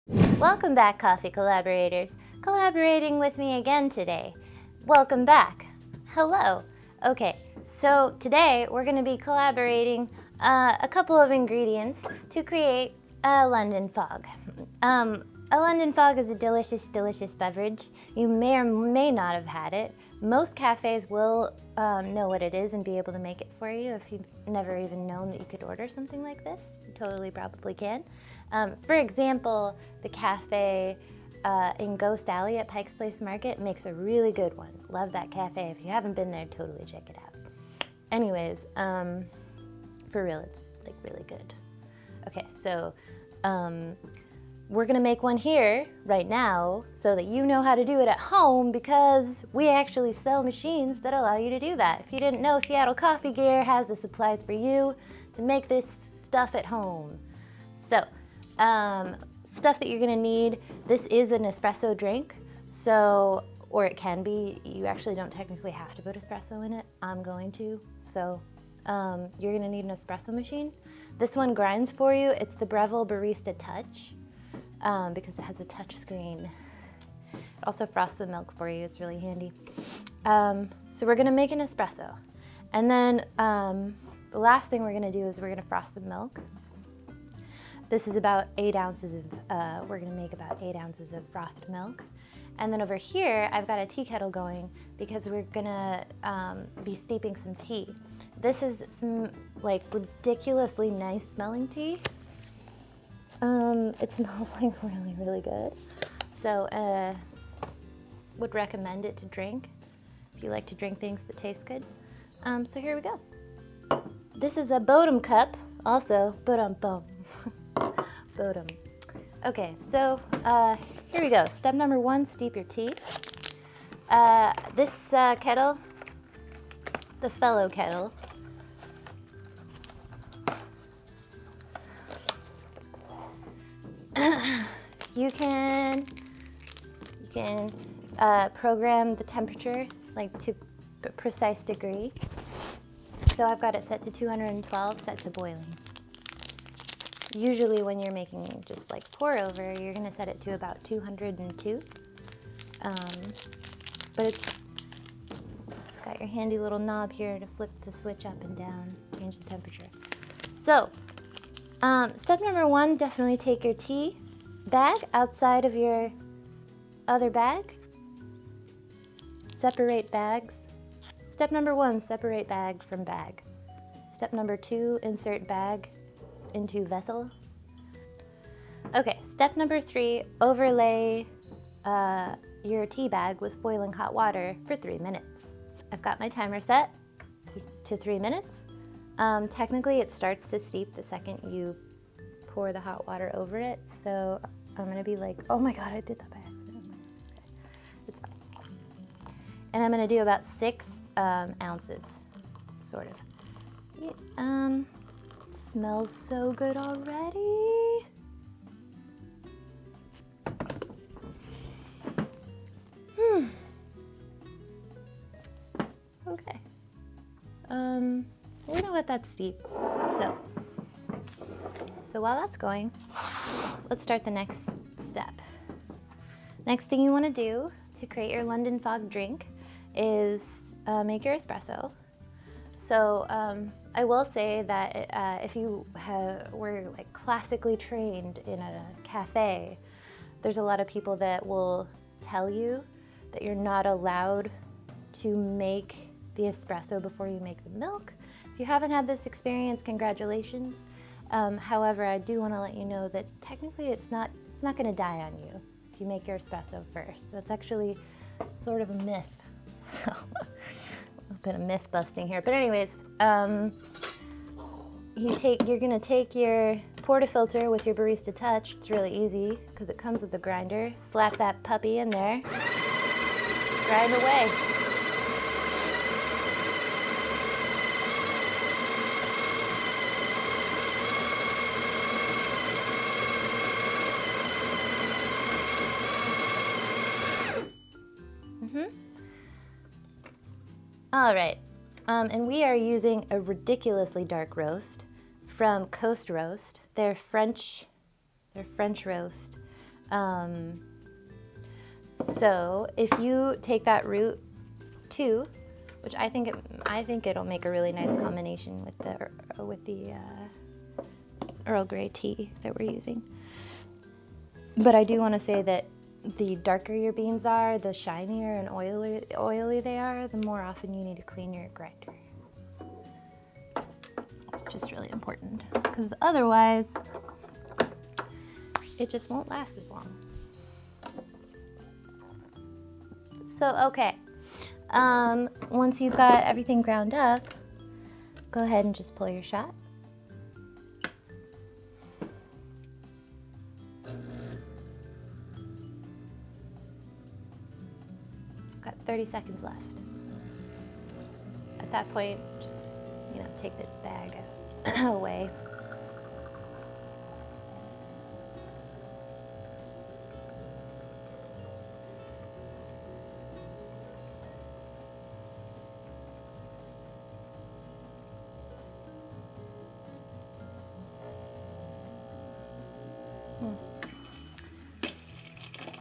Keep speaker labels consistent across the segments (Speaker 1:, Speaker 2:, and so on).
Speaker 1: Welcome back, coffee collaborators. Collaborating with me again today. Welcome back. Hello. Okay, so today we're going to be collaborating a couple of ingredients to create a London fog. A London fog is a delicious, delicious beverage. You may or may not have had it. Most cafes will know what it is and be able to make it for you. If you've never even known that you could order something like this, you totally probably can. For example, the cafe in Ghost Alley at Pike's Place Market makes a really good one. Love that cafe. If you haven't been there, totally check it out. Anyways, for real, it's like really good. Okay, so we're gonna make one here right now so that you know how to do it at home, because we actually sell machines that allow you to do that. If you didn't know, Seattle Coffee Gear has the supplies for you to make this stuff at home. So, stuff that you're gonna need, this is an espresso drink, so, or it can be, you actually don't technically have to put espresso in it. I'm going to, so you're gonna need an espresso machine. This one grinds for you. It's the Breville Barista Touch. Because it has a touch screen. It also frosts the milk for you, it's really handy. So we're gonna make an espresso. And then the last thing we're gonna do is we're gonna frost the milk. This is about 8 ounces of, we're gonna make about 8 ounces of frothed milk. And then over here, I've got a tea kettle going because we're gonna be steeping some tea. This is some like ridiculously nice smelling tea. It smells like really, really good. So would recommend it to drink if you like to drink things that taste good. So here we go. This is a Bodum cup, also Bodum bum. Bodum. Okay, so here we go. Step number 1, steep your tea. This kettle, the fellow kettle, you can program the temperature like to a precise degree. So I've got it set to 212, set to boiling. Usually when you're making just like pour over, you're gonna set it to about 202. But it's got your handy little knob here to flip the switch up and down, change the temperature. So step number 1, definitely take your tea bag outside of your other bag. Separate bags. Step number 1, separate bag from bag. Step number 2, insert bag into vessel. Okay, step number 3, overlay your tea bag with boiling hot water for 3 minutes. I've got my timer set to 3 minutes. Technically it starts to steep the second you pour the hot water over it, so I'm gonna be like, oh my god, I did that by accident. Okay, it's fine. And I'm gonna do about 6 ounces, sort of. Yeah, it smells so good already. Okay. We're gonna let that steep. So while that's going, let's start the next step. Next thing you want to do to create your London fog drink is make your espresso. So I will say that if you were like classically trained in a cafe, there's a lot of people that will tell you that you're not allowed to make the espresso before you make the milk. If you haven't had this experience, congratulations. However, I do want to let you know that technically it's not going to die on you if you make your espresso first. That's actually sort of a myth. So a bit of myth busting here. But anyways, you're going to take your portafilter with your Barista Touch. It's really easy because it comes with a grinder. Slap that puppy in there. Grind away. All right, and we are using a ridiculously dark roast from Coast Roast. They're French roast. So if you take that root too, which I think it'll make a really nice combination with the Earl Grey tea that we're using. But I do want to say that the darker your beans are, the shinier and oily they are, the more often you need to clean your grinder. It's just really important, because otherwise it just won't last as long. So, okay, once you've got everything ground up, go ahead and just pull your shot. Got 30 seconds left. At that point, just, take the bag away.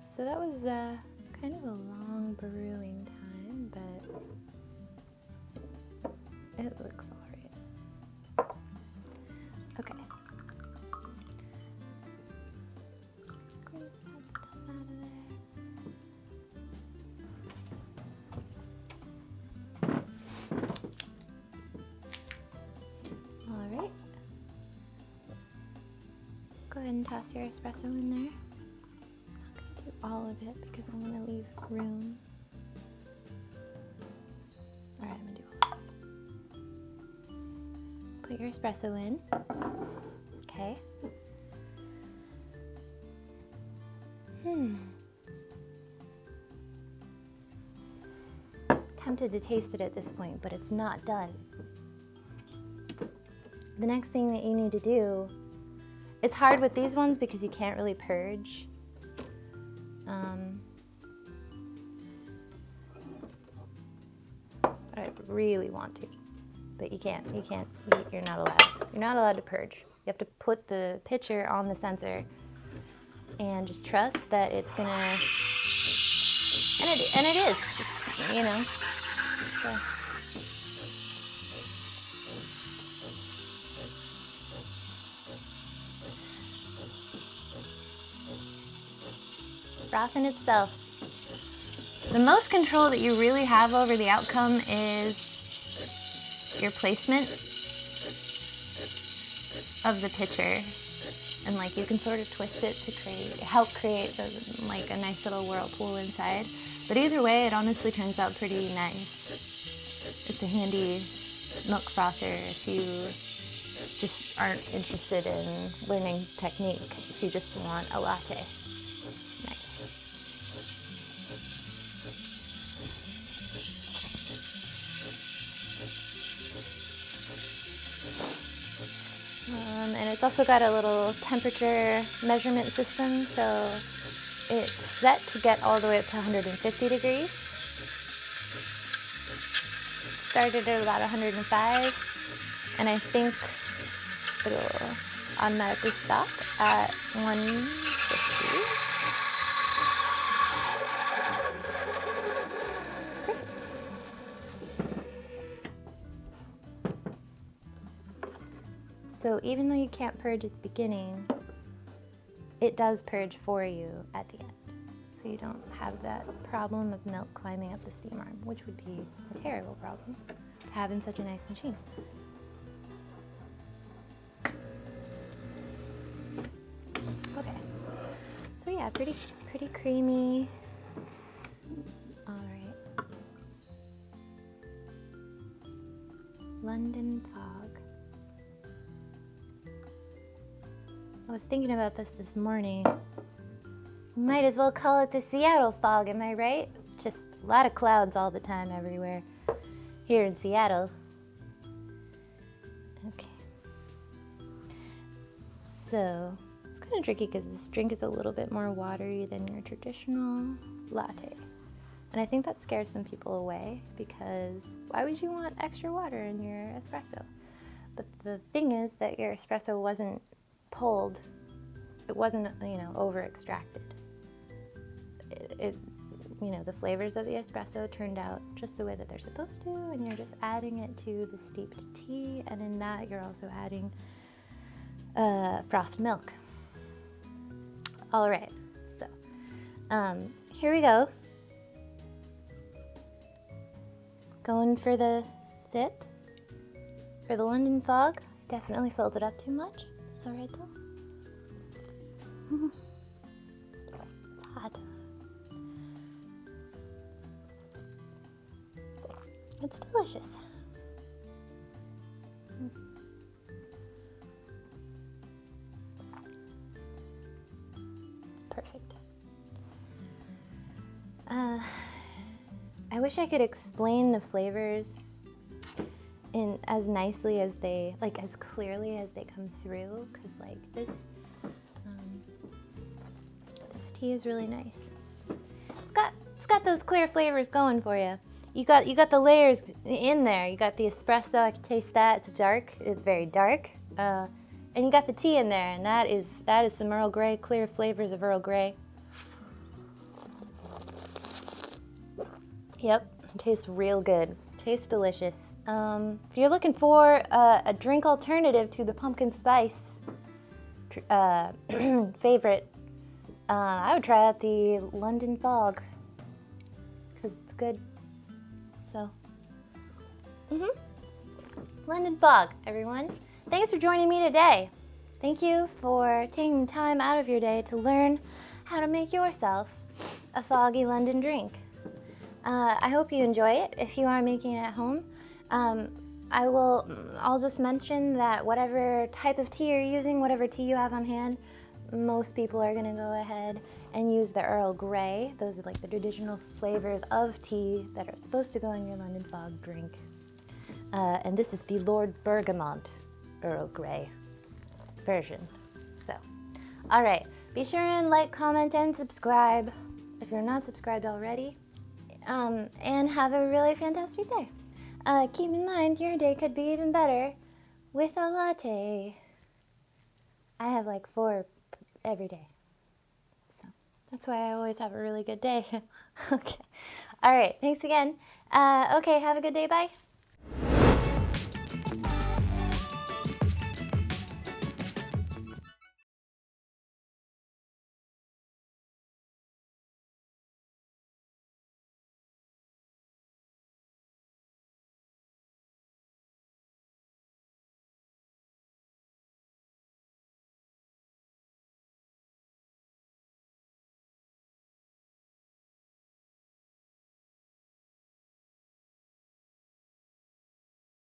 Speaker 1: So that was kind of a long brewing time, but it looks all right. Okay. Squeeze that stuff out of there. All right. Go ahead and toss your espresso in there. Do all of it because I'm going to leave room. All right, I'm going to do all of it. Put your espresso in. Okay. Tempted to taste it at this point, but it's not done. The next thing that you need to do, it's hard with these ones because you can't really purge. I really want to, but you can't, you're not allowed. You're not allowed to purge. You have to put the pitcher on the sensor and just trust that it's gonna, and it is, so. Froth in itself. The most control that you really have over the outcome is your placement of the pitcher, and you can sort of twist it to help create a nice little whirlpool inside. But either way, it honestly turns out pretty nice. It's a handy milk frother if you just aren't interested in learning technique. If you just want a latte. And it's also got a little temperature measurement system, so it's set to get all the way up to 150 degrees. It started at about 105, and I think it'll automatically stop at 150. So even though you can't purge at the beginning, it does purge for you at the end. So you don't have that problem of milk climbing up the steam arm, which would be a terrible problem to have in such a nice machine. Okay, so yeah, pretty creamy. All right. London fog. I was thinking about this morning. Might as well call it the Seattle fog, am I right? Just a lot of clouds all the time everywhere here in Seattle. Okay. So it's kind of tricky because this drink is a little bit more watery than your traditional latte. And I think that scares some people away because why would you want extra water in your espresso? But the thing is that your espresso wasn't pulled, it wasn't, over extracted. the flavors of the espresso turned out just the way that they're supposed to, and you're just adding it to the steeped tea, and in that you're also adding frothed milk. All right, so here we go. Going for the sip for the London Fog. Definitely filled it up too much. It's all right though. It's hot. It's delicious. It's perfect. I wish I could explain the flavors in as nicely as they, like as clearly as they come through, because like this tea is really nice. It's got those clear flavors going for you. You got the layers in there. You got the espresso. I can taste that. It's dark. It is very dark. And you got the tea in there, and that is some Earl Grey, clear flavors of Earl Grey. Yep, it tastes real good. Tastes delicious. If you're looking for a drink alternative to the pumpkin spice favorite, I would try out the London Fog, because it's good. So, London Fog, everyone. Thanks for joining me today. Thank you for taking time out of your day to learn how to make yourself a foggy London drink. I hope you enjoy it. If you are making it at home, I'll just mention that whatever type of tea you're using, whatever tea you have on hand, most people are gonna go ahead and use the Earl Grey. Those are like the traditional flavors of tea that are supposed to go in your London Fog drink. And this is the Lord Bergamot Earl Grey version. So, all right, be sure and like, comment, and subscribe if you're not subscribed already. And have a really fantastic day. Keep in mind, your day could be even better with a latte. I have like 4 every day. So that's why I always have a really good day. Okay. All right. Thanks again. Okay. Have a good day. Bye.